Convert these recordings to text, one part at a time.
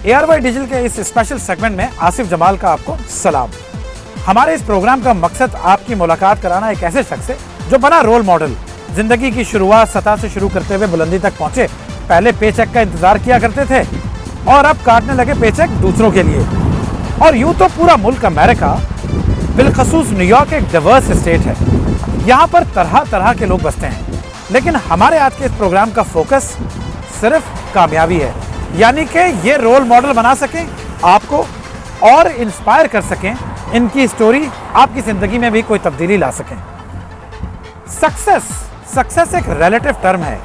ARY digital के इस special segment में आसिफ जमाल का आपको सलाम। हमारे इस प्रोग्राम का मकसद आपकी मुलाकात कराना एक ऐसे शख्स से जो बना रोल मॉडल, जिंदगी की शुरुआत सतह से शुरू करते हुए बुलंदी तक पहुंचे। पहले पेचेक का इंतजार किया करते थे और अब काटने लगे पेचेक दूसरों के लिए। और यूं तो पूरा मुल्क अमेरिका, बिलखसूस न्यूयॉर्क एक डाइवर्स स्टेट है। यहाँ पर तरह तरह के लोग बसते हैं, लेकिन हमारे आज के इस प्रोग्राम का फोकस सिर्फ कामयाबी है, यानी कि ये रोल मॉडल बना सकें आपको और इंस्पायर कर सकें, इनकी स्टोरी आपकी जिंदगी में भी कोई तब्दीली ला सकें। सक्सेस एक रिलेटिव टर्म है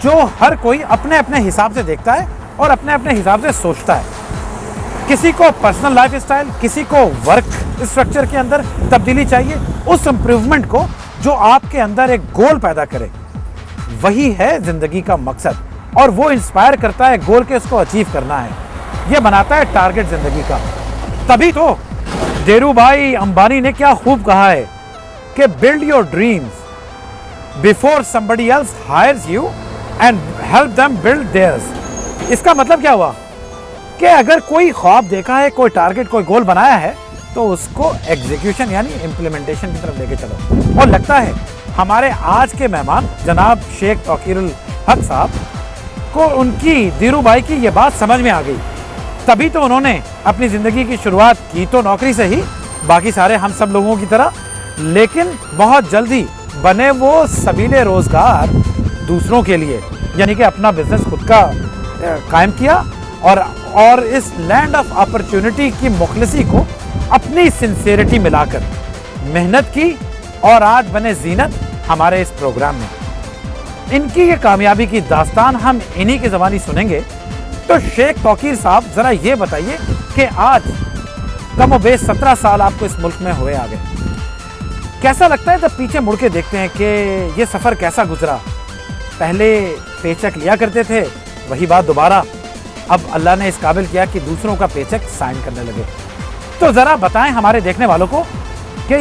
जो हर कोई अपने अपने हिसाब से देखता है और अपने अपने हिसाब से सोचता है। किसी को पर्सनल लाइफ स्टाइल, किसी को वर्क स्ट्रक्चर के अंदर तब्दीली चाहिए, उस इंप्रूवमेंट को जो आपके अंदर एक गोल पैदा करे, वही है जिंदगी का मकसद। और वो इंस्पायर करता है गोल के उसको अचीव करना है, ये बनाता है टारगेट जिंदगी का। तभी तो धीरूभाई अंबानी ने क्या खूब कहा है कि build your dreams before somebody else hires you and help them build theirs. इसका मतलब क्या हुआ कि अगर कोई ख्वाब देखा है, कोई टारगेट, कोई गोल बनाया है, तो उसको एग्जीक्यूशन यानी इम्प्लीमेंटेशन की तरफ लेके चलो। और लगता है हमारे आज के मेहमान जनाब शेख तौकीरुल हक साहब को उनकी धीरूभाई की ये बात समझ में आ गई। तभी तो उन्होंने अपनी ज़िंदगी की शुरुआत की तो नौकरी से ही, बाकी सारे हम सब लोगों की तरह, लेकिन बहुत जल्दी बने वो सबीले रोज़गार दूसरों के लिए, यानी कि अपना बिजनेस खुद का कायम किया और इस लैंड ऑफ अपॉर्चुनिटी की मुखलिसी को अपनी सिंसेरिटी मिलाकर मेहनत की और आज बने जीनत हमारे इस प्रोग्राम में। इनकी ये कामयाबी की दास्तान हम इन्हीं की ज़बानी सुनेंगे। तो शेख तौकीर साहब, ज़रा ये बताइए कि आज कमोबेश 17 साल आपको इस मुल्क में हुए आ गए, कैसा लगता है जब पीछे मुड़ के देखते हैं कि ये सफ़र कैसा गुजरा? पहले पेचेक लिया करते थे, वही बात दोबारा, अब अल्लाह ने इस काबिल किया कि दूसरों का पेचेक साइन करने लगे। तो ज़रा बताएं हमारे देखने वालों को कि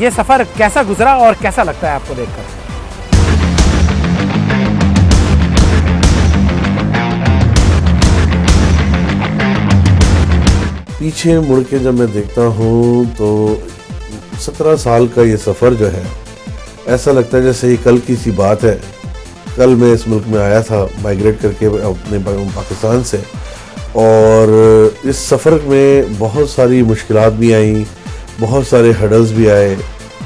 ये सफ़र कैसा गुजरा और कैसा लगता है आपको देखकर। पीछे मुड़ के जब मैं देखता हूँ तो 17 साल का ये सफ़र जो है, ऐसा लगता है जैसे ये कल की सी बात है। कल मैं इस मुल्क में आया था माइग्रेट करके अपने पाकिस्तान से, और इस सफ़र में बहुत सारी मुश्किलात भी आईं, बहुत सारे हर्डल्स भी आए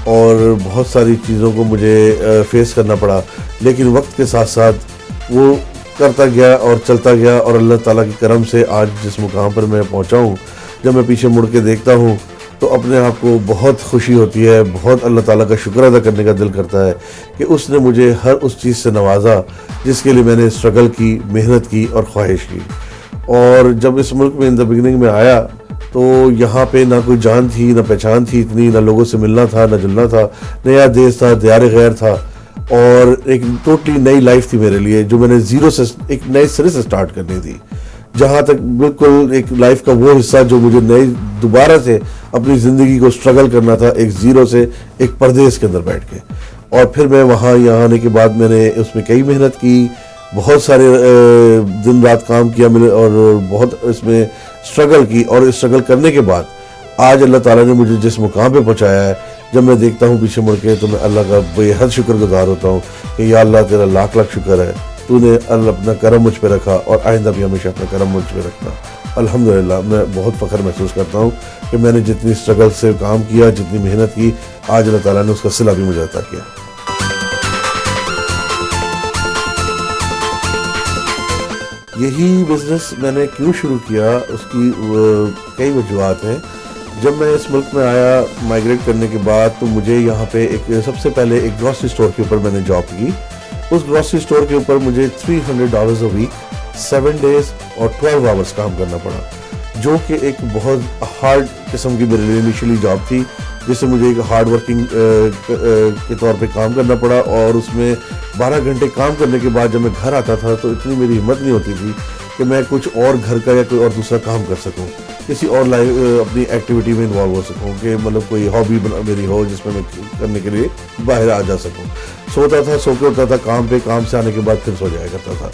और बहुत सारी चीज़ों को मुझे फेस करना पड़ा। लेकिन वक्त के साथ साथ वो करता गया और चलता गया, और अल्लाह ताला की करम से आज जिस मुकाम पर मैं पहुंचा हूं, जब मैं पीछे मुड़ के देखता हूं तो अपने आप को बहुत खुशी होती है, बहुत अल्लाह ताला का शुक्र अदा करने का दिल करता है कि उसने मुझे हर उस चीज़ से नवाजा जिसके लिए मैंने स्ट्रगल की, मेहनत की और ख्वाहिश की। और जब इस मुल्क में इन द बिगिनिंग में आया तो यहाँ पे ना कोई जान थी, ना पहचान थी इतनी, ना लोगों से मिलना था, ना जुलना था, नया देश था, दियार गैर था, और एक टोटली नई लाइफ थी मेरे लिए, जो मैंने ज़ीरो से एक नए सिरे से स्टार्ट करनी थी। जहाँ तक बिल्कुल एक लाइफ का वो हिस्सा जो मुझे नई दोबारा से अपनी ज़िंदगी को स्ट्रगल करना था, एक ज़ीरो से एक परदेश के अंदर बैठ के। और फिर मैं यहाँ आने के बाद मैंने उसमें कई मेहनत की, बहुत सारे दिन रात काम किया मैंने, और बहुत इसमें स्ट्रगल की। और इस स्ट्रगल करने के बाद आज अल्लाह ताला ने मुझे जिस मुकाम पे पहुँचाया है, जब मैं देखता हूँ पीछे मुड़ के तो मैं अल्लाह का बेहद शुक्रगुजार होता हूँ कि या अल्लाह तेरा लाख लाख शुक्र है, तूने अपना करम मुझ पे रखा और आइंदा भी हमेशा अपना करम मुझ पे रखना। अल्हम्दुलिल्लाह, मैं बहुत फ़ख्र महसूस करता हूँ कि मैंने जितनी स्ट्रगल से काम किया, जितनी मेहनत की, आज अल्लाह ताला ने उसका सिला भी मुझे अता किया। यही बिज़नेस मैंने क्यों शुरू किया, उसकी कई वजूहत हैं। जब मैं इस मुल्क में आया माइग्रेट करने के बाद, तो मुझे यहाँ पे सबसे पहले एक ग्रॉसरी स्टोर के ऊपर मैंने जॉब की। उस ग्रॉसरी स्टोर के ऊपर मुझे $300 अ वीक, 7 डेज और 12 आवर्स काम करना पड़ा, जो कि एक बहुत हार्ड किस्म की मेरे लिए इनिशियली जॉब थी, जिससे मुझे एक हार्ड वर्किंग के तौर पे काम करना पड़ा। और उसमें 12 घंटे काम करने के बाद जब मैं घर आता था तो इतनी मेरी हिम्मत नहीं होती थी कि मैं कुछ और घर का या कोई और दूसरा काम कर सकूं, किसी और लाइफ अपनी एक्टिविटी में इन्वॉल्व हो सकूं, कि मतलब कोई हॉबी मेरी हो जिसमें मैं करने के लिए बाहर आ जा सकूं। सोता था, सो के उठता था काम पे, काम से आने के बाद फिर सो जाया करता था।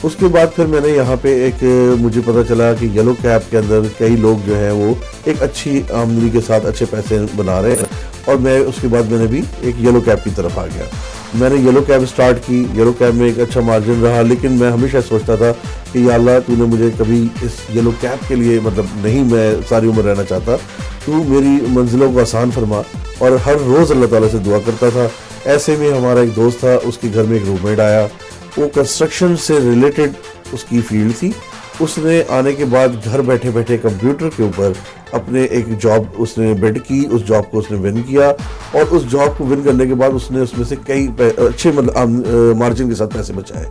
उसके बाद फिर मैंने यहाँ पे एक मुझे पता चला कि येलो कैब के अंदर कई लोग जो हैं वो एक अच्छी आमदनी के साथ अच्छे पैसे बना रहे हैं, और मैं उसके बाद मैंने भी एक येलो कैब की तरफ आ गया। मैंने येलो कैब स्टार्ट की। येलो कैब में एक अच्छा मार्जिन रहा, लेकिन मैं हमेशा सोचता था कि या अल्लाह तूने मुझे कभी इस येलो कैब के लिए मतलब नहीं, मैं सारी उम्र रहना चाहता, तू मेरी मंजिलों को आसान फरमा। और हर रोज़ अल्लाह ताला से दुआ करता था। ऐसे में हमारा एक दोस्त था, उसके घर में एक रूममेट आया, वो कंस्ट्रक्शन से रिलेटेड उसकी फील्ड थी। उसने आने के बाद घर बैठे बैठे कंप्यूटर के ऊपर अपने एक जॉब उसने बिड की, उस जॉब को उसने विन किया, और उस जॉब को विन करने के बाद उसने उसमें से कई अच्छे मतलब मार्जिन के साथ पैसे बचाए।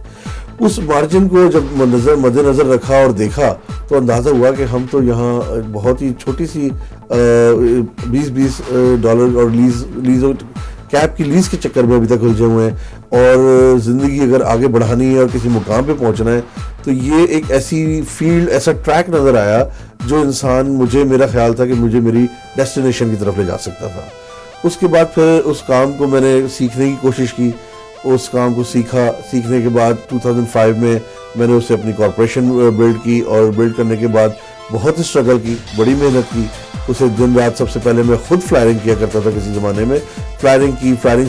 उस मार्जिन को जब मद्देनज़र रखा और देखा तो अंदाज़ा हुआ कि हम तो यहाँ बहुत ही छोटी सी $20 और लीज कैब की लीज के चक्कर में अभी तक उलझे हुए हैं, और ज़िंदगी अगर आगे बढ़ानी है और किसी मुकाम पे पहुंचना है तो ये एक ऐसी फील्ड, ऐसा ट्रैक नज़र आया जो इंसान मेरा ख्याल था कि मुझे मेरी डेस्टिनेशन की तरफ ले जा सकता था। उसके बाद फिर उस काम को मैंने सीखने की कोशिश की, उस काम को सीखने के बाद 2005 में मैंने उससे अपनी कॉरपोरेशन बिल्ड की, और बिल्ड करने के बाद बहुत ही स्ट्रगल की, बड़ी मेहनत की। उसे दिन रात सबसे पहले मैं खुद फ्लायरिंग किया करता था किसी ज़माने में। फ्लायरिंग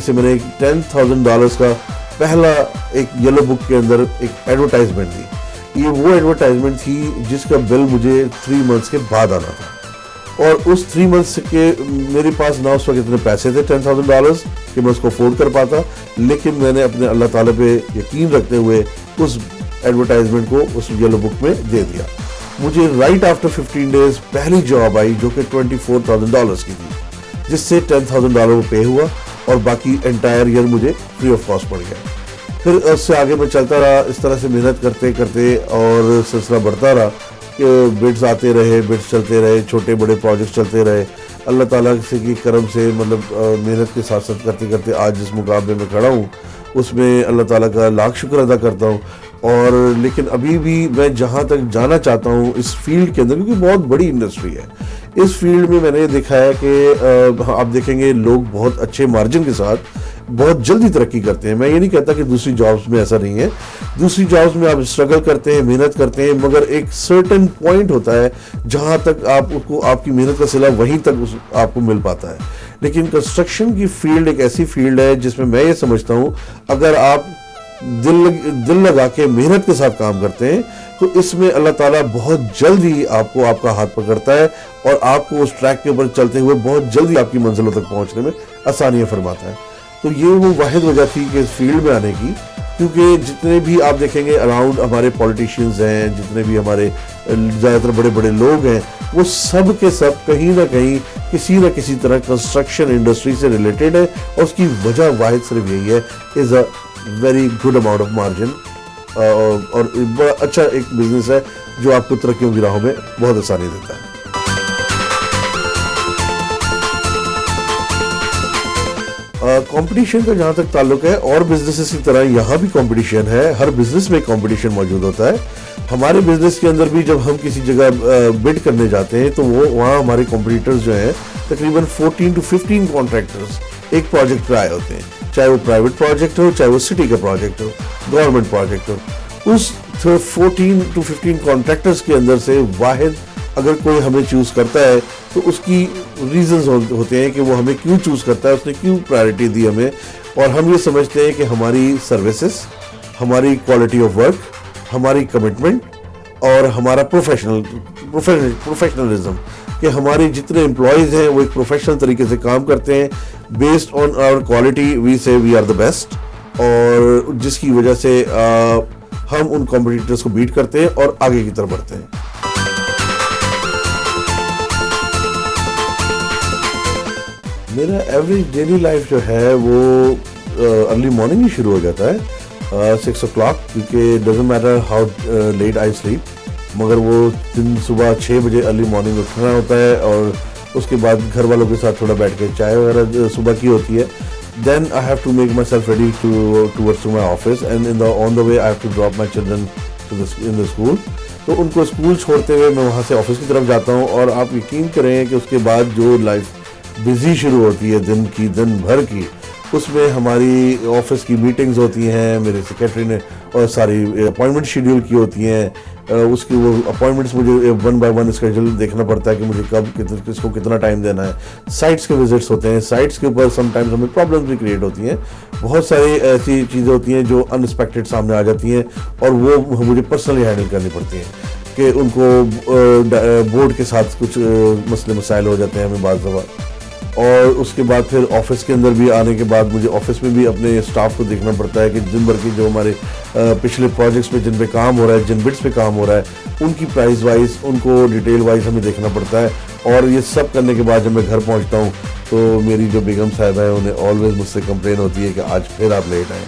से मैंने एक $10,000 का पहला एक येलो बुक के अंदर एक एडवर्टाइजमेंट दी। ये वो एडवर्टाइजमेंट थी जिसका बिल मुझे 3 मंथ्स के बाद आना था, और उस 3 मंथ्स के मेरे पास ना उस वक्त इतने पैसे थे $10,000 कि मैं उसको अफोर्ड कर पाता, लेकिन मैंने अपने अल्लाह ताला पे यकीन रखते हुए उस एडवर्टाइजमेंट को उस येलो बुक में दे दिया। मुझे राइट आफ्टर 15 डेज पहली जॉब आई जो कि $24,000 की थी, जिससे $10,000 पे हुआ, और बाकी एंटायर ईयर मुझे फ्री ऑफ कॉस्ट पड़ गया। फिर उससे आगे मैं चलता रहा, इस तरह से मेहनत करते करते, और सिलसिला बढ़ता रहा कि बिड्स आते रहे, बिड्स चलते रहे, छोटे बड़े प्रोजेक्ट्स चलते रहे। अल्लाह ताला से की करम से मतलब मेहनत के साथ साथ करते करते आज जिस मुकाम पे मैं खड़ा हूँ उसमें अल्लाह ताला का लाख शुक्र अदा करता हूँ। और लेकिन अभी भी मैं जहाँ तक जाना चाहता हूँ इस फील्ड के अंदर, क्योंकि बहुत बड़ी इंडस्ट्री है, इस फील्ड में मैंने देखा है कि आप देखेंगे लोग बहुत अच्छे मार्जिन के साथ बहुत जल्दी तरक्की करते हैं। मैं ये नहीं कहता कि दूसरी जॉब्स में ऐसा नहीं है, दूसरी जॉब्स में आप स्ट्रगल करते हैं, मेहनत करते हैं, मगर एक सर्टेन पॉइंट होता है जहाँ तक आपको आपकी मेहनत का सिला वहीं तक आपको मिल पाता है। लेकिन कंस्ट्रक्शन की फील्ड एक ऐसी फील्ड है जिसमें मैं ये समझता हूँ अगर आप दिल लगा के मेहनत के साथ काम करते हैं तो इसमें अल्लाह ताला बहुत जल्दी आपको आपका हाथ पकड़ता है, और आपको उस ट्रैक के ऊपर चलते हुए बहुत जल्दी आपकी मंजिलों तक पहुंचने में आसानियां फरमाता है। तो ये वो वाहिद वजह थी कि इस फील्ड में आने की, क्योंकि जितने भी आप देखेंगे अराउंड हमारे पॉलिटिशियंस हैं, जितने भी हमारे ज़्यादातर बड़े बड़े लोग हैं, वो सब के सब कहीं ना कहीं किसी न किसी तरह कंस्ट्रक्शन इंडस्ट्री से रिलेटेड है, और उसकी वजह वाहिद सिर्फ यही है, is a very good amount of margin, और बड़ा अच्छा एक बिजनेस है जो आपको तरक्कियों की राहों में बहुत आसानी देता है। कंपटीशन का जहाँ तक ताल्लुक है, और बिजनेसेस की तरह यहाँ भी कंपटीशन है, हर बिजनेस में कंपटीशन मौजूद होता है। हमारे बिजनेस के अंदर भी जब हम किसी जगह बिड करने जाते हैं तो वो वहाँ हमारे कॉम्पिटिटर्स जो हैं तकरीबन 14 to 15 कॉन्ट्रैक्टर्स एक प्रोजेक्ट पर आए होते हैं, चाहे वो प्राइवेट प्रोजेक्ट हो, चाहे वो सिटी का प्रोजेक्ट हो, गवर्नमेंट प्रोजेक्ट हो। उस 14 to 15 कॉन्ट्रैक्टर्स के अंदर से वाहिद अगर कोई हमें चूज करता है तो उसकी रीजंस होते हैं कि वो हमें क्यों चूज करता है, उसने क्यों प्रायोरिटी दी हमें, और हम ये समझते हैं कि हमारी सर्विसेज, हमारी क्वालिटी ऑफ वर्क, हमारी कमिटमेंट और हमारा प्रोफेशनलिज्म, कि हमारे जितने एम्प्लॉयज़ हैं वो एक प्रोफेशनल तरीके से काम करते हैं, based on our quality we say we are the best, और जिसकी वजह से हम उन कॉम्पिटिटर्स को बीट करते हैं और आगे की तरफ बढ़ते हैं। मेरा एवरेज डेली लाइफ जो है वो अर्ली मॉर्निंग ही शुरू हो जाता है, 6 o'clock, क्योंकि doesn't matter how late I sleep, मगर वो दिन सुबह 6 बजे अर्ली मॉर्निंग उठना होता है, और उसके बाद घर वालों के साथ थोड़ा बैठ के चाय वगैरह सुबह की होती है। Then I have to make myself ready towards my office, and on the way I have to drop my children in the school. तो उनको स्कूल छोड़ते हुए मैं वहाँ से ऑफिस की तरफ जाता हूँ, और आप यकीन करें कि उसके बाद जो लाइफ बिजी शुरू होती है दिन भर की, उसमें हमारी ऑफिस की मीटिंग्स होती हैं, मेरे सेक्रेटरी ने और सारी अपॉइंटमेंट शेड्यूल की होती हैं। उसकी वो अपॉइंटमेंट्स मुझे 1 बाय 1 स्केड्यूल देखना पड़ता है कि मुझे कब किसको कितना टाइम देना है। साइट्स के विजिट्स होते हैं, साइट्स के ऊपर समटाइम्स हमें प्रॉब्लम्स भी क्रिएट होती हैं। बहुत सारी ऐसी चीज़ें होती हैं जो अनएक्सपेक्टेड सामने आ जाती हैं और वो मुझे पर्सनली हैंडल करनी पड़ती हैं कि उनको बोर्ड के साथ कुछ मसले मसाइल हो जाते हैं हमें बाज़ दफ़ा। और उसके बाद फिर ऑफिस के अंदर भी आने के बाद मुझे ऑफिस में भी अपने स्टाफ को देखना पड़ता है कि दिन भर की जो हमारे पिछले प्रोजेक्ट्स पे जिन पे काम हो रहा है, जिन बिट्स पे काम हो रहा है, उनकी प्राइस वाइज, उनको डिटेल वाइज हमें देखना पड़ता है। और ये सब करने के बाद जब मैं घर पहुंचता हूँ तो मेरी जो बेगम साहिबा है उन्हें ऑलवेज मुझसे कंप्लेन होती है कि आज फिर आप लेट आए।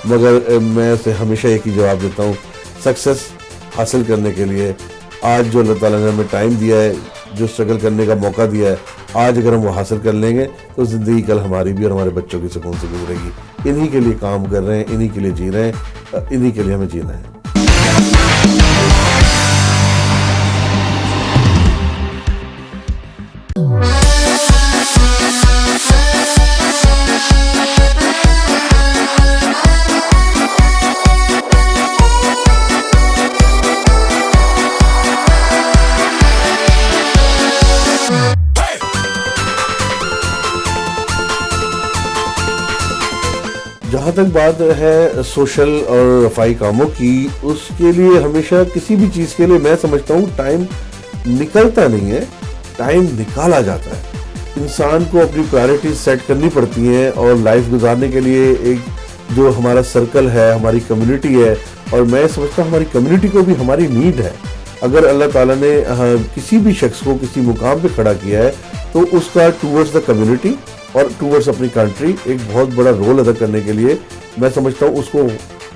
मगर मैं उसे हमेशा एक ही जवाब देता हूँ, सक्सेस हासिल करने के लिए आज जो अल्लाह ताला ने हमें टाइम दिया है, जो स्ट्रगल करने का मौका दिया है, आज अगर हम वो हासिल कर लेंगे तो ज़िंदगी कल हमारी भी और हमारे बच्चों की सुकून से गुजरेगी। इन्हीं के लिए काम कर रहे हैं, इन्हीं के लिए जी रहे हैं, इन्हीं के लिए हमें जीना है। जहाँ तक बात है सोशल और रफाई कामों की, उसके लिए हमेशा किसी भी चीज़ के लिए मैं समझता हूँ टाइम निकलता नहीं है, टाइम निकाला जाता है। इंसान को अपनी प्रायोरिटीज सेट करनी पड़ती हैं और लाइफ गुजारने के लिए एक जो हमारा सर्कल है, हमारी कम्युनिटी है, और मैं समझता हूँ हमारी कम्युनिटी को भी हमारी नीड है। अगर अल्लाह ताला ने किसी भी शख्स को किसी मुकाम पे खड़ा किया है तो उसका टूवर्ड्स द कम्युनिटी और टूवर्ड्स अपनी कंट्री एक बहुत बड़ा रोल अदा करने के लिए मैं समझता हूँ उसको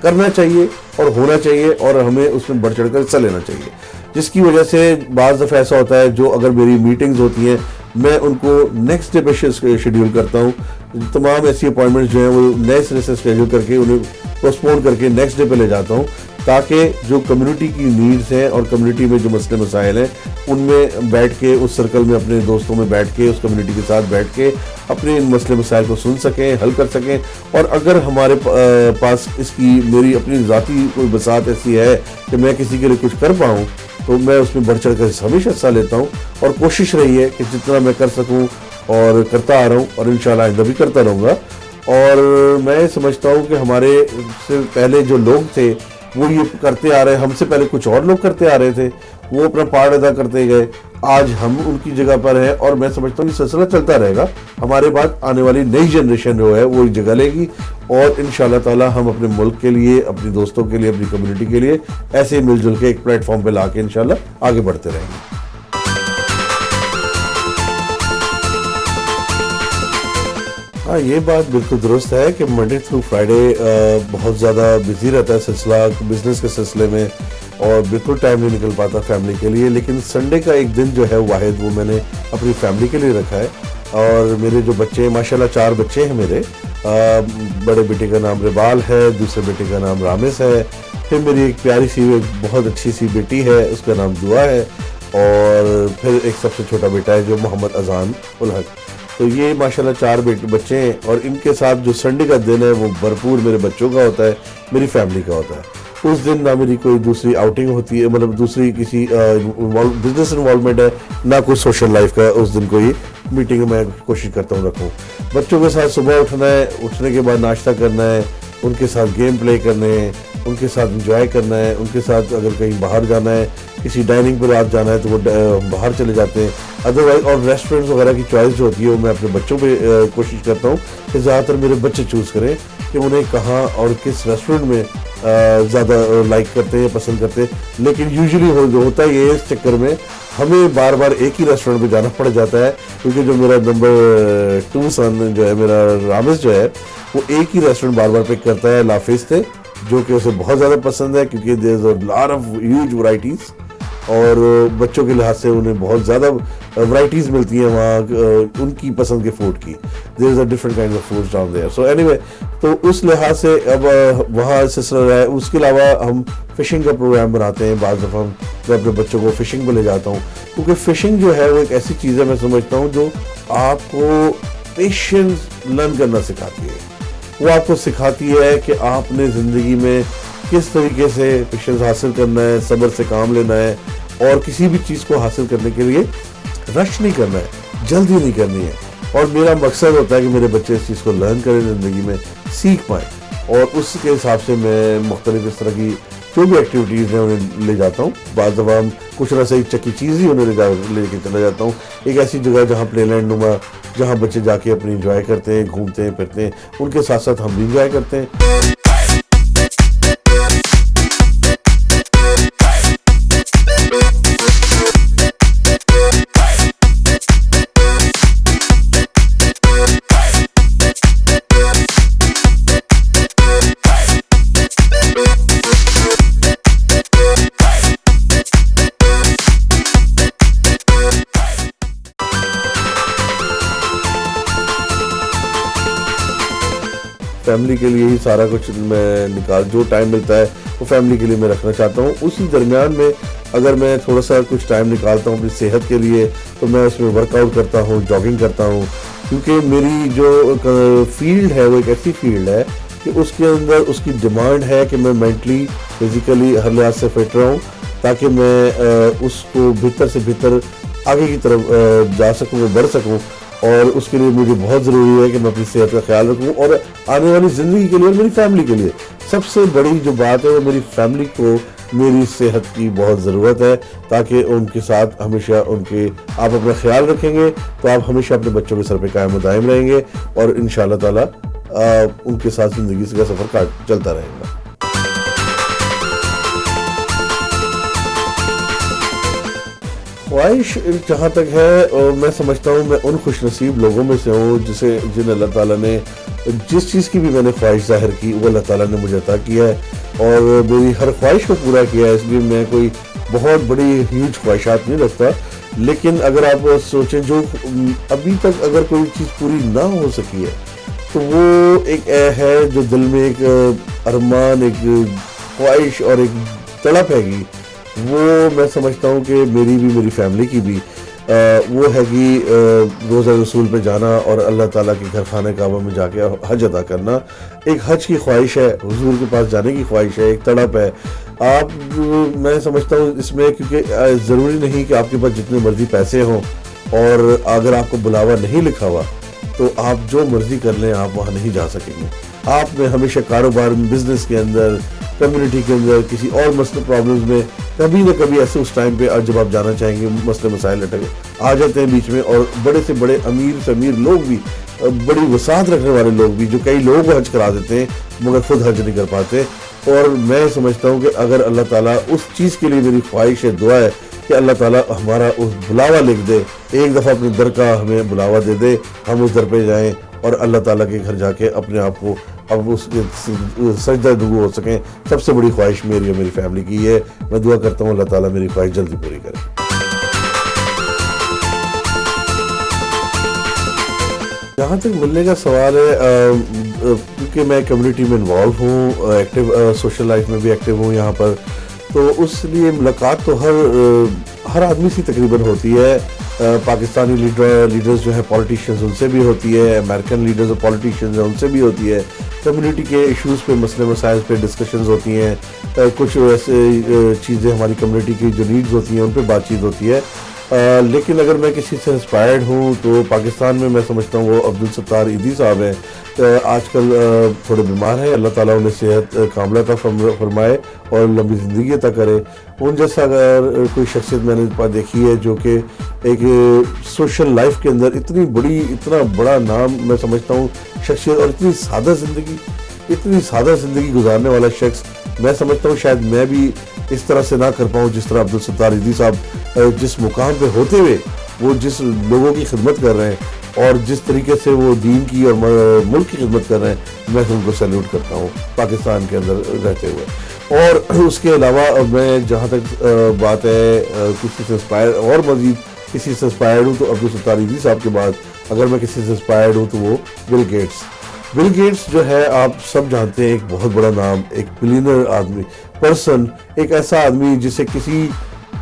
करना चाहिए और होना चाहिए और हमें उसमें बढ़ चढ़ कर हिस्सा लेना चाहिए। जिसकी वजह से बाज़ दफ़ा ऐसा होता है जो अगर मेरी मीटिंग्स होती हैं मैं उनको नेक्स्ट डे पे शेड्यूल करता हूँ। तमाम ऐसी अपॉइंटमेंट्स जो हैं वो नए सिरे से शेड्यूल करके उन्हें पोस्टपोन करके नेक्स्ट डे पे ले जाता हूँ, ताकि जो कम्युनिटी की नीड्स हैं और कम्युनिटी में जो मसले मसाइल हैं उनमें बैठ के, उस सर्कल में अपने दोस्तों में बैठ के, उस कम्युनिटी के साथ बैठ के अपने इन मसले मसाइल को सुन सकें, हल कर सकें। और अगर हमारे पास इसकी मेरी अपनी ज़ाती कोई बसात ऐसी है कि मैं किसी के लिए कुछ कर पाऊँ तो मैं उसमें बढ़ चढ़ कर हमेशा हिस्सा लेता हूँ। और कोशिश रही है कि जितना मैं कर सकूँ और करता आ रहा हूँ और इंशाल्लाह आइंदा भी करता रहूँगा। और मैं समझता हूँ कि हमारे से पहले जो लोग थे वो ये करते आ रहे, हमसे पहले कुछ और लोग करते आ रहे थे, वो अपना पार्ट अदा करते गए, आज हम उनकी जगह पर हैं। और मैं समझता हूँ ये सिलसिला चलता रहेगा। हमारे बाद आने वाली नई जनरेशन जो है वो एक जगह लेगी और इंशाल्लाह ताला हम अपने मुल्क के लिए, अपने दोस्तों के लिए, अपनी कम्युनिटी के लिए ऐसे मिलजुल के एक प्लेटफॉर्म पे ला के इंशाल्लाह आगे बढ़ते रहेंगे। हाँ, ये बात बिल्कुल दुरुस्त है कि मंडे थ्रू फ्राइडे बहुत ज़्यादा बिजी रहता है सिलसिला बिज़नेस के सिलसिले में और बिल्कुल टाइम नहीं निकल पाता फैमिली के लिए। लेकिन संडे का एक दिन जो है वाहिद वो मैंने अपनी फैमिली के लिए रखा है। और मेरे जो बच्चे हैं, माशाल्लाह 4 बच्चे हैं मेरे। बड़े बेटे का नाम रिबाल है, दूसरे बेटे का नाम रामिस है, फिर मेरी एक प्यारी सी बहुत अच्छी सी बेटी है, उसका नाम दुआ है, और फिर एक सबसे छोटा बेटा है जो मोहम्मद अजान उल हक। तो ये माशाल्लाह 4 बच्चे हैं और इनके साथ जो संडे का दिन है वो भरपूर मेरे बच्चों का होता है, मेरी फैमिली का होता है। उस दिन ना मेरी कोई दूसरी आउटिंग होती है, मतलब दूसरी किसी बिजनेस इन्वॉल्वमेंट है, ना कोई सोशल लाइफ का उस दिन कोई मीटिंग मैं कोशिश करता हूँ रखूँ। बच्चों के साथ सुबह उठना है, उठने के बाद नाश्ता करना है, उनके साथ गेम प्ले करने हैं, उनके साथ एंजॉय करना है, उनके साथ अगर कहीं बाहर जाना है, किसी डाइनिंग पर रात जाना है तो वो बाहर चले जाते हैं। अदरवाइज और रेस्टोरेंट्स वगैरह की चॉइस जो होती है वो मैं अपने बच्चों पे कोशिश करता हूँ कि ज़्यादातर मेरे बच्चे चूज़ करें कि उन्हें कहाँ और किस रेस्टोरेंट में ज़्यादा लाइक करते हैं, पसंद करते हैं। लेकिन यूजुअली होता है ये, इस चक्कर में हमें बार बार एक ही रेस्टोरेंट पे जाना पड़ जाता है, क्योंकि जो मेरा नंबर 2 सन जो है, मेरा रामिस जो है, वो एक ही रेस्टोरेंट बार बार पिक करता है, लाफिज थे, जो कि उसे बहुत ज़्यादा पसंद है क्योंकि there is a lot of huge varieties और बच्चों के लिहाज से उन्हें बहुत ज़्यादा वैरायटीज़ मिलती हैं वहाँ उनकी पसंद के फूड की। There is a different kind of foods down there. So anyway, तो उस लिहाज से अब वहाँ सिलसिला रहा है। उसके अलावा हम फ़िशिंग का प्रोग्राम बनाते हैं। बाज़ दफ़ा मैं अपने बच्चों को फ़िशिंग पर ले जाता हूँ, क्योंकि फ़िशिंग जो है वो एक ऐसी चीज़ है, मैं समझता हूँ, जो आपको पेशेंस लर्न करना सिखाती है। वो आपको सिखाती है कि आपने ज़िंदगी में किस तरीके से पेशेंस हासिल करना है, सब्र से काम लेना है और किसी भी चीज़ को हासिल करने के लिए रश नहीं करना है, जल्दी नहीं करनी है। और मेरा मकसद होता है कि मेरे बच्चे इस चीज़ को लर्न करें, ज़िंदगी में सीख पाएँ, और उसके हिसाब से मैं मुख्तलिफ इस तरह की जो भी एक्टिविटीज़ हैं उन्हें ले जाता हूँ। बाद दफ़ा हम कुछ ना सही चक्की चीज़ ही उन्हें लेके चला जाता हूँ एक ऐसी जगह जहाँ प्लेलैंड नुमा, जहाँ बच्चे जाके अपनी इंजॉय करते हैं, घूमते हैं फिरते हैं, उनके साथ साथ हम भी इंजॉय करते हैं। फैमिली के लिए ही सारा कुछ मैं जो टाइम मिलता है वो फैमिली के लिए मैं रखना चाहता हूँ। उसी दरमियान में अगर मैं थोड़ा सा कुछ टाइम निकालता हूँ अपनी सेहत के लिए, तो मैं उसमें वर्कआउट करता हूँ, जॉगिंग करता हूँ, क्योंकि मेरी जो फील्ड है वो एक ऐसी फील्ड है कि उसके अंदर उसकी डिमांड है कि मैं मेंटली फिजिकली हर लिहाज से फिट रहूँ, ताकि मैं उसको बेहतर से बेहतर आगे की तरफ जा सकूँ, बढ़ सकूँ। और उसके लिए मुझे बहुत ज़रूरी है कि मैं अपनी सेहत का ख्याल रखूं, और आने वाली ज़िंदगी के लिए और मेरी फैमिली के लिए सबसे बड़ी जो बात है वो मेरी फैमिली को मेरी सेहत की बहुत ज़रूरत है, ताकि उनके साथ हमेशा आप अपना ख्याल रखेंगे तो आप हमेशा अपने बच्चों के सर पे कायम दायम रहेंगे, और इंशाअल्लाह ताला उनके साथ ज़िंदगी का सफ़र चलता रहेगा। ख्वाहिश जहाँ तक है, और मैं समझता हूँ मैं उन खुशनसीब लोगों में से हूँ जिन अल्लाह ताला ने जिस चीज़ की भी मैंने ख्वाहिश जाहिर की वो अल्लाह ताला ने मुझे अता किया है, और मेरी हर ख्वाहिश को पूरा किया है। इसलिए मैं कोई बहुत बड़ी ह्यूज ख्वाहिशात नहीं रखता, लेकिन अगर आप सोचें जो अभी तक अगर कोई चीज़ पूरी ना हो सकी है तो वो एक है जो दिल में एक अरमान, एक ख्वाहिश और एक तड़प हैगी, वो मैं समझता हूँ कि मेरी भी मेरी फैमिली की भी वो है कि रोज़ा रसूल पे जाना और अल्लाह ताला के घर खाने काबा में जाके हज अदा करना। एक हज की ख्वाहिश है, हुजूर के पास जाने की ख्वाहिश है, एक तड़प है। मैं समझता हूँ इसमें, क्योंकि ज़रूरी नहीं कि आपके पास जितने मर्जी पैसे हों, और अगर आपको बुलावा नहीं लिखा हुआ तो आप जो मर्जी कर लें, आप वहाँ नहीं जा सकेंगे। आपने हमेशा कारोबार में, बिजनेस के अंदर, कम्युनिटी के अंदर, किसी और मसले प्रॉब्लम्स में कभी ना कभी ऐसे उस टाइम पे जब आप जाना चाहेंगे मसले मसाइल लटक आ जाते हैं बीच में, और बड़े से बड़े अमीर से अमीर लोग भी, बड़ी वसात रखने वाले लोग भी, जो कई लोगों को हज करा देते हैं मगर खुद हज नहीं कर पाते। और मैं समझता हूँ कि अगर अल्लाह ताला उस चीज़ के लिए, मेरी ख्वाहिश है, दुआ है कि अल्लाह ताला हमारा उस बुलावा लिख दे, एक दफ़ा अपने दर का हमें बुलावा दे दे, हम उस दर पे जाएं और अल्लाह ताला के घर जाके अपने आप को अब उसके सजदा दुगू हो सकें। सबसे बड़ी ख्वाहिश मेरी और मेरी फैमिली की है। मैं दुआ करता हूँ अल्लाह ताला मेरी ख्वाहिश जल्दी पूरी करे। जहाँ तक मिलने का सवाल है, क्योंकि मैं कम्युनिटी में इन्वॉल्व हूँ, एक्टिव सोशल लाइफ में भी एक्टिव हूँ यहाँ पर, तो उसलिए मुलाकात तो हर आदमी से तकरीबन होती है। पाकिस्तानी लीडर्स जो है, पॉलिटिशियंस, उनसे भी होती है, अमेरिकन लीडर्स और पॉलिटिशियंस हैं उनसे भी होती है। कम्युनिटी के इश्यूज़ पे, मसले मसाइल पे डिस्कशंस होती हैं। कुछ ऐसे चीज़ें हमारी कम्युनिटी की जो नीड्स होती हैं उन पे बातचीत होती है। लेकिन अगर मैं किसी से इंस्पायर्ड हूँ तो पाकिस्तान में मैं समझता हूँ वो अब्दुल सत्तार ईदी साहब हैं। आजकल थोड़े बीमार हैं, अल्लाह ताला उन्हें सेहत कामला अता फरमाए और लंबी ज़िंदगी अता करे। उन जैसा अगर कोई शख्सियत मैंने देखी है जो कि एक सोशल लाइफ के अंदर इतना बड़ा नाम, मैं समझता हूँ शख्सियत, और इतनी सादा ज़िंदगी गुजारने वाला शख्स, मैं समझता हूँ शायद मैं भी इस तरह से ना कर पाऊँ जिस तरह अब्दुल सत्तार ईदी साहब जिस मुकाम पे होते हुए वो जिस लोगों की खिदमत कर रहे हैं और जिस तरीके से वो दीन की और मुल्क की खिदमत कर रहे हैं, मैं उनको सैल्यूट करता हूँ पाकिस्तान के अंदर रहते हुए। और उसके अलावा मैं जहाँ तक बात है किसी से इंस्पायर, और मज़ीद किसी से इंस्पायर्ड हूँ तो अब्दुल सत्तार ईदी साहब के बाद अगर मैं किसी से इंस्पायर्ड हूँ तो वो बिल गेट्स जो है, आप सब जानते हैं, एक बहुत बड़ा नाम, एक बिलियनर आदमी, पर्सन, एक ऐसा आदमी जिसे किसी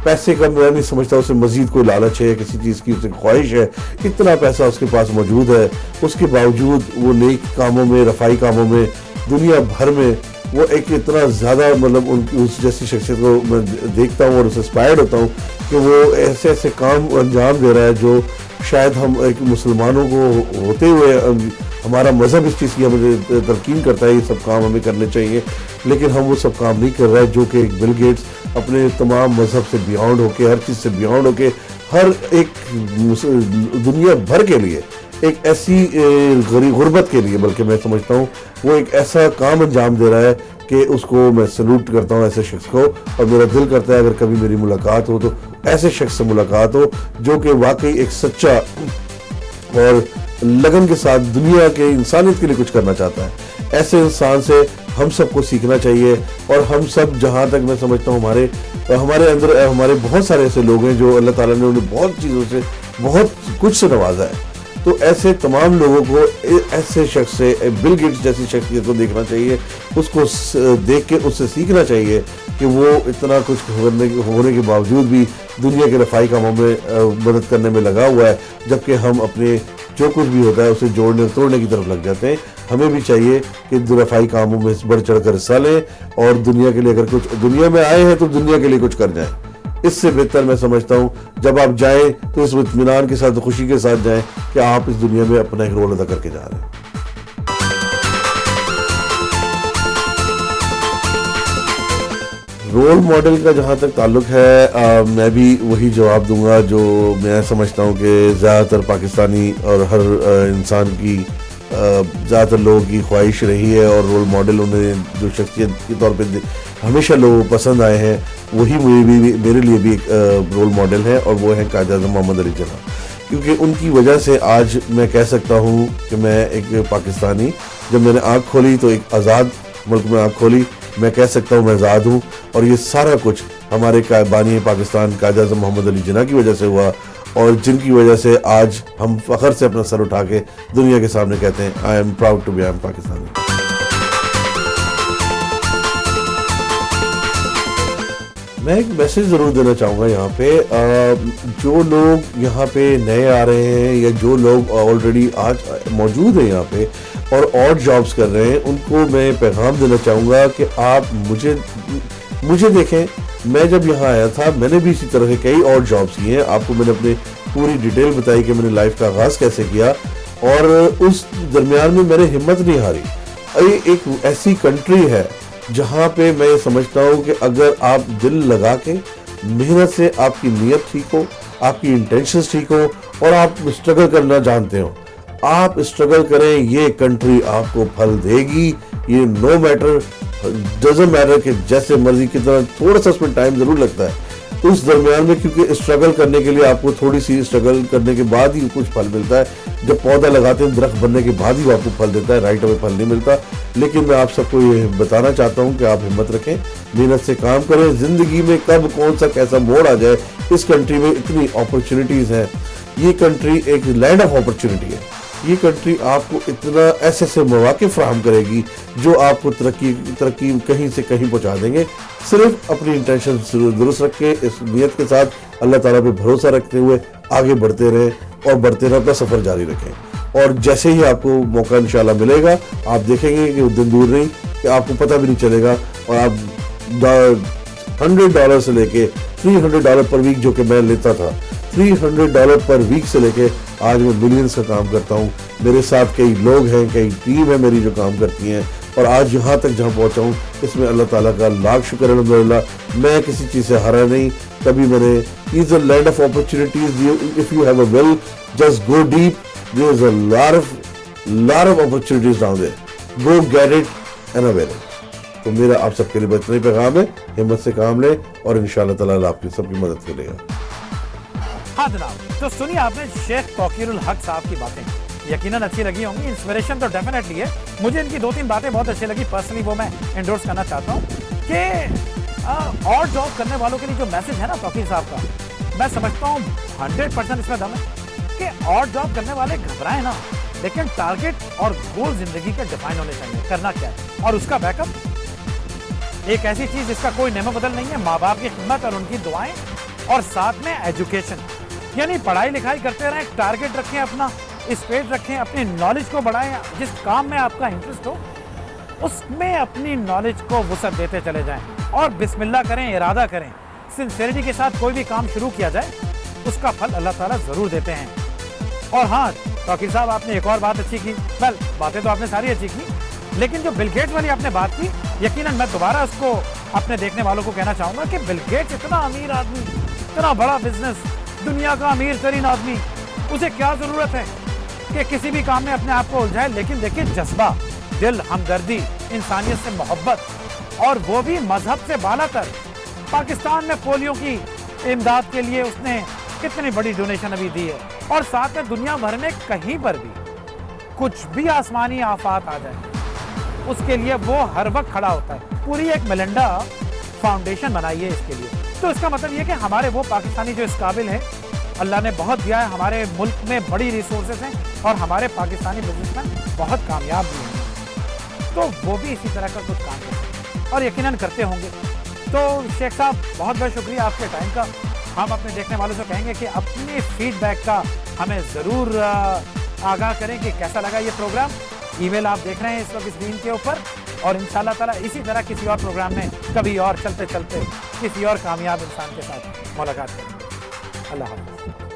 पैसे का मैं नहीं समझता उसे मजीद कोई लालच है, किसी चीज़ की उसे ख्वाहिश है, इतना पैसा उसके पास मौजूद है, उसके बावजूद वो नेक कामों में, रफ़ाई कामों में, दुनिया भर में वो एक इतना ज़्यादा मतलब उनकी उस जैसी शख्सियत को मैं देखता हूँ और उससे इंस्पायर्ड होता हूँ कि वो ऐसे ऐसे काम अंजाम दे रहा है जो शायद हम एक मुसलमानों को होते हुए हमारा मज़हब इस चीज़ की हमें तलकीन करता है ये सब काम हमें करने चाहिए, लेकिन हम वो सब काम नहीं कर रहे हैं जो कि बिल गेट्स अपने तमाम मज़हब से बियॉन्ड होके, हर चीज़ से बियॉन्ड होके, हर एक दुनिया भर के लिए एक ऐसी गुर्बत के लिए, बल्कि मैं समझता हूँ वो एक ऐसा काम अंजाम दे रहा है कि उसको मैं सल्यूट करता हूँ ऐसे शख्स को। और मेरा दिल करता है अगर कभी मेरी मुलाकात हो तो ऐसे शख्स से मुलाकात हो जो कि वाकई एक सच्चा और लगन के साथ दुनिया के इंसानियत के लिए कुछ करना चाहता है। ऐसे इंसान से हम सबको सीखना चाहिए और हम सब, जहाँ तक मैं समझता हूँ हमारे अंदर हमारे बहुत सारे ऐसे लोग हैं जो अल्लाह ताला ने उन्हें बहुत चीज़ों से, बहुत कुछ से नवाजा है। तो ऐसे तमाम लोगों को ऐसे शख्स से, बिल गेट्स जैसी शख्सियत को देखना चाहिए, उसको देख के उससे सीखना चाहिए कि वो इतना कुछ होने के बावजूद भी दुनिया के रफ़ाई कामों में मदद करने में लगा हुआ है, जबकि हम अपने जो कुछ भी होता है उसे जोड़ने तोड़ने की तरफ लग जाते हैं। हमें भी चाहिए कि रफ़ाई कामों में बढ़ चढ़ कर हिस्सा लें और दुनिया के लिए अगर कुछ दुनिया में आए हैं तो दुनिया के लिए कुछ कर जाएं। इससे बेहतर मैं समझता हूँ जब आप जाएं तो इस इत्मीनान के साथ, खुशी के साथ जाएं कि आप इस दुनिया में अपना एक रोल अदा करके जा रहे हैं। रोल मॉडल का जहाँ तक ताल्लुक है, मैं भी वही जवाब दूंगा जो मैं समझता हूँ कि ज़्यादातर पाकिस्तानी और हर इंसान की, ज़्यादातर लोगों की ख्वाहिश रही है और रोल मॉडल उन्हें जो शख्सियत के तौर पे हमेशा लोगों को पसंद आए हैं, वही मेरे लिए भी एक रोल मॉडल है और वो है कायद आज़म मोहम्मद अली जिन्ना। क्योंकि उनकी वजह से आज मैं कह सकता हूँ कि मैं एक पाकिस्तानी, जब मैंने आँख खोली तो एक आज़ाद मुल्क में आँख खोली, मैं कह सकता हूँ मैं आज़ाद हूँ। और ये सारा कुछ हमारे बानी पाकिस्तान कायद आज़म मोहम्मद अली जिन्ना की वजह से हुआ और जिनकी वजह से आज हम फ़ख्र से अपना सर उठा के दुनिया के सामने कहते हैं I am proud to be Pakistani. मैं एक मैसेज ज़रूर देना चाहूँगा यहाँ पे, जो लोग यहाँ पे नए आ रहे हैं या जो लोग ऑलरेडी आज मौजूद हैं यहाँ पे और ऑड जॉब्स कर रहे हैं, उनको मैं पैगाम देना चाहूँगा कि आप मुझे देखें। मैं जब यहाँ आया था मैंने भी इसी तरह के कई और जॉब्स किए हैं, आपको मैंने अपनी पूरी डिटेल बताई कि मैंने लाइफ का आगाज़ कैसे किया और उस दरमियान में मैंने हिम्मत नहीं हारी। ये एक ऐसी कंट्री है जहाँ पे मैं ये समझता हूँ कि अगर आप दिल लगा के मेहनत से, आपकी नीयत ठीक हो, आपकी इंटेंशंस ठीक हो और आप स्ट्रगल करना जानते हो, आप स्ट्रगल करें, ये कंट्री आपको फल देगी। ये नो मैटर, डजंट मैटर कि जैसे मर्जी कितना, थोड़ा सा उसमें टाइम ज़रूर लगता है उस दरमियान में, क्योंकि स्ट्रगल करने के लिए आपको थोड़ी सी स्ट्रगल करने के बाद ही कुछ फल मिलता है। जब पौधा लगाते हैं दरख्त बनने के बाद ही वो आपको फल देता है, राइट अवे फल नहीं मिलता। लेकिन मैं आप सबको ये बताना चाहता हूँ कि आप हिम्मत रखें, मेहनत से काम करें। ज़िंदगी में कब कौन सा कैसा मोड़ आ जाए, इस कंट्री में इतनी अपॉर्चुनिटीज़ हैं। ये कंट्री एक लैंड ऑफ अपॉर्चुनिटी है। ये कंट्री आपको इतना ऐसे ऐसे मौके फराहम करेगी जो आपको तरक्की कहीं से कहीं पहुंचा देंगे। सिर्फ अपनी इंटेंशन दुरुस्त रख के, इस नीयत के साथ अल्लाह ताला पे भरोसा रखते हुए आगे बढ़ते रहें और बढ़ते रहें, अपना सफ़र जारी रखें। और जैसे ही आपको मौका इंशाल्लाह मिलेगा, आप देखेंगे कि दिन दूर नहीं कि आपको पता भी नहीं चलेगा और आप $100 से लेके $300 पर वीक जो कि मैं लेता था, $300 पर वीक से लेके आज मैं मिलियंस का काम करता हूँ। मेरे साथ कई लोग हैं, कई टीम है मेरी जो काम करती हैं और आज यहाँ तक जहाँ पहुँचा हूँ इसमें अल्लाह ताला का लाख शुक्र है। अल्हम्दुलिल्लाह मैं किसी चीज़ से हारा नहीं कभी। मैंने is a land of opportunities, if you have a will just go deep, there is a lot of opportunities down there, go get it and avail it। तो मेरा आप सबके लिए बचने पैगाम है, हिम्मत से काम लें और इंशाअल्लाह ताला आपकी सबकी मदद करेगा। हाँ जनाब, तो सुनिए आपने शेख तौकीरुल हक साहब की बातें, यकीनन अच्छी लगी होंगी, इंस्पिरेशन तो डेफिनेटली है। मुझे इनकी 2-3 बातें बहुत अच्छी लगी पर्सनली, वो मैं एंडोर्स करना चाहता हूँ कि और जॉब करने वालों के लिए जो मैसेज है ना तौकीर साहब का, मैं समझता हूँ 100% इसमें दम है कि और जॉब करने वाले घबराएं ना, लेकिन टारगेट और गोल जिंदगी के डिफाइन होने चाहिए, करना क्या है और उसका बैकअप एक ऐसी चीज जिसका कोई नेमो बदल नहीं है, माँ बाप की खिदमत और उनकी दुआएं, और साथ में एजुकेशन, यानी पढ़ाई लिखाई करते रहें, टारगेट रखें अपना, स्पेस रखें, अपनी नॉलेज को बढ़ाएं, जिस काम में आपका इंटरेस्ट हो उसमें अपनी नॉलेज को वुसअत देते चले जाएं और बिस्मिल्लाह करें, इरादा करें, सिंसेरिटी के साथ कोई भी काम शुरू किया जाए उसका फल अल्लाह ताला ज़रूर देते हैं। और हाँ तौकीर साहब, आपने एक और बात अच्छी की, वेल बातें तो आपने सारी अच्छी की, लेकिन जो बिल गेट्स वाली आपने बात की, यकीनन मैं दोबारा उसको अपने देखने वालों को कहना चाहूँगा कि बिल गेट्स इतना अमीर आदमी, इतना बड़ा बिजनेस, दुनिया का अमीर तरीन आदमी, उसे क्या ज़रूरत है कि किसी भी काम में अपने आप को उलझाए। लेकिन देखिए जज्बा, दिल, हमदर्दी, इंसानियत से मोहब्बत, और वो भी मजहब से बालातर। पाकिस्तान में पोलियो की इमदाद के लिए उसने कितनी बड़ी डोनेशन अभी दी है, और साथ में दुनिया भर में कहीं पर भी कुछ भी आसमानी आफात आ जाए उसके लिए वो हर वक्त खड़ा होता है। पूरी एक मेलिंडा फाउंडेशन बनाई है इसके लिए। तो इसका मतलब ये कि हमारे वो पाकिस्तानी जो इस काबिल है, अल्लाह ने बहुत दिया है, हमारे मुल्क में बड़ी रिसोर्सेज हैं और हमारे पाकिस्तानी बिजनेसमैन बहुत कामयाब भी हैं, तो वो भी इसी तरह का कुछ काम करते हैं और यकीनन करते होंगे। तो शेख साहब बहुत बहुत शुक्रिया आपके टाइम का। हम अपने देखने वालों से कहेंगे कि अपने फीडबैक का हमें ज़रूर आगाह करें कि कैसा लगा ये प्रोग्राम। ईमेल आप देख रहे हैं इस वक्त स्क्रीन के ऊपर, और इंशाल्लाह ताला इसी तरह किसी और प्रोग्राम में कभी और चलते चलते किसी और कामयाब इंसान के साथ मुलाकात करेंगे। अल्लाह हाफ़िज़।